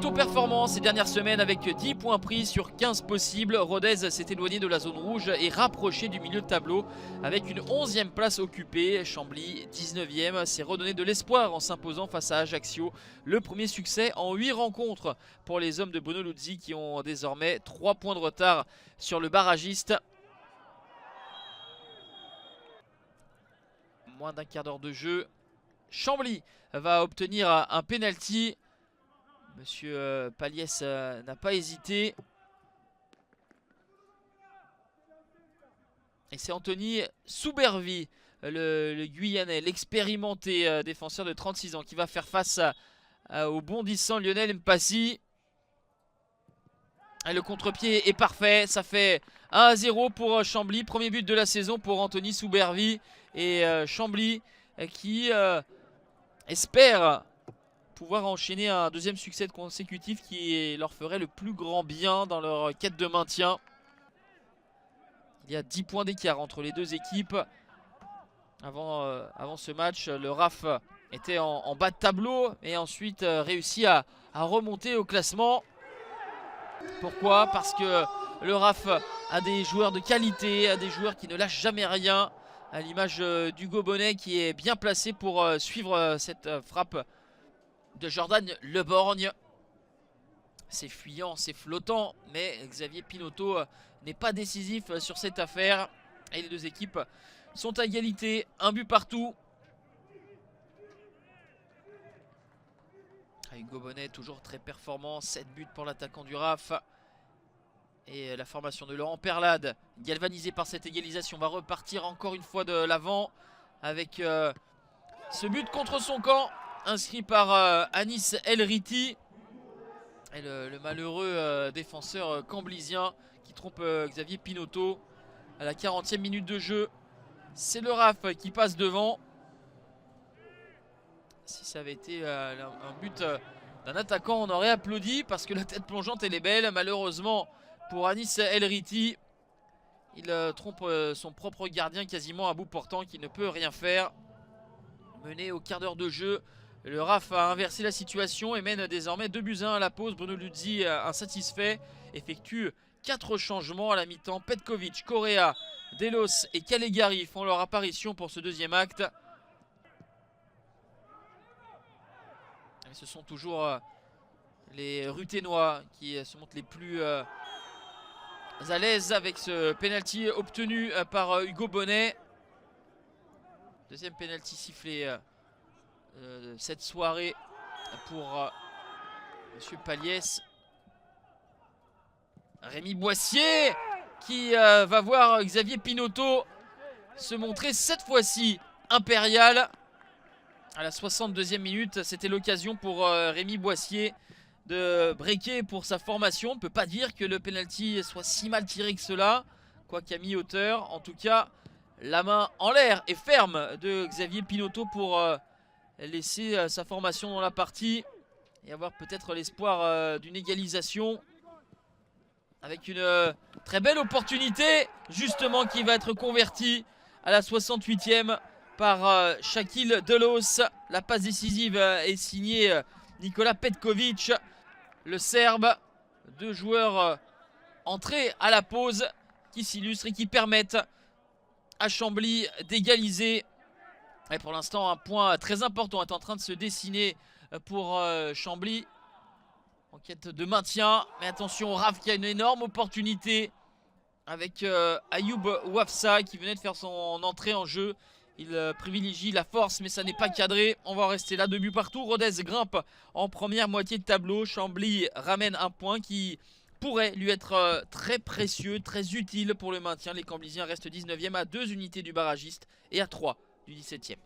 plutôt performant ces dernières semaines avec 10 points pris sur 15 possibles. Rodez s'est éloigné de la zone rouge et rapproché du milieu de tableau avec une 11e place occupée. Chambly 19e s'est redonné de l'espoir en s'imposant face à Ajaccio. Le premier succès en 8 rencontres pour les hommes de Bruno Luzzi qui ont désormais 3 points de retard sur le barragiste. Moins d'un quart d'heure de jeu. Chambly va obtenir un penalty. Monsieur Paliès n'a pas hésité. Et c'est Anthony Soubervi, le Guyanais, l'expérimenté défenseur de 36 ans qui va faire face au bondissant Lionel Mpassi. Et le contre-pied est parfait. Ça fait 1-0 pour Chambly. Premier but de la saison pour Anthony Soubervi. Et Chambly qui espère pouvoir enchaîner un deuxième succès consécutif qui leur ferait le plus grand bien dans leur quête de maintien. Il y a 10 points d'écart entre les deux équipes. Avant ce match, le RAF était en bas de tableau et ensuite réussit à remonter au classement. Pourquoi? Parce que le RAF a des joueurs de qualité, a des joueurs qui ne lâchent jamais rien, à l'image d'Hugo Bonnet qui est bien placé pour suivre cette frappe de Jordan Leborgne. C'est fuyant, c'est flottant, mais Xavier Pinotto n'est pas décisif sur cette affaire. Et les deux équipes sont à égalité, un but partout. Hugo Bonnet toujours très performant, 7 buts pour l'attaquant du RAF. Et la formation de Laurent Perlade, galvanisée par cette égalisation, va repartir encore une fois de l'avant avec ce but contre son camp, inscrit par Anis Elriti. Et le malheureux défenseur camblisien qui trompe Xavier Pinotto à la 40e minute de jeu. C'est le RAF qui passe devant. Si ça avait été un but d'un attaquant, on aurait applaudi parce que la tête plongeante elle est belle. Malheureusement pour Anis Elriti, il trompe son propre gardien quasiment à bout portant qui ne peut rien faire. Mené au quart d'heure de jeu, le RAF a inversé la situation et mène désormais 2-1 à la pause. Bruno Luzzi, insatisfait, effectue 4 changements à la mi-temps. Petkovic, Correa, Delos et Calegari font leur apparition pour ce deuxième acte. Et ce sont toujours les Ruténois qui se montrent les plus à l'aise avec ce penalty obtenu par Hugo Bonnet. Deuxième penalty sifflé cette soirée pour Monsieur Paliès. Rémi Boissier qui va voir Xavier Pinotto se montrer cette fois-ci impérial. À la 62e minute, c'était l'occasion pour Rémi Boissier de breaker pour sa formation. On ne peut pas dire que le penalty soit si mal tiré que cela, quoi qu'à mi-hauteur. En tout cas, la main en l'air et ferme de Xavier Pinotto pour laisser sa formation dans la partie et avoir peut-être l'espoir d'une égalisation. Avec une très belle opportunité, justement, qui va être convertie à la 68e par Shaquille Delos. La passe décisive est signée Nicolas Petkovic, le Serbe. Deux joueurs entrés à la pause qui s'illustrent et qui permettent à Chambly d'égaliser. Et pour l'instant, un point très important est en train de se dessiner pour Chambly en quête de maintien. Mais attention au RAF qui a une énorme opportunité avec Ayoub Wafsa qui venait de faire son entrée en jeu. Il privilégie la force mais ça n'est pas cadré. On va en rester là, 2 buts partout. Rodez grimpe en première moitié de tableau. Chambly ramène un point qui pourrait lui être très précieux, très utile pour le maintien. Les Camblisiens restent 19e à 2 unités du barragiste et à 3 du 17e.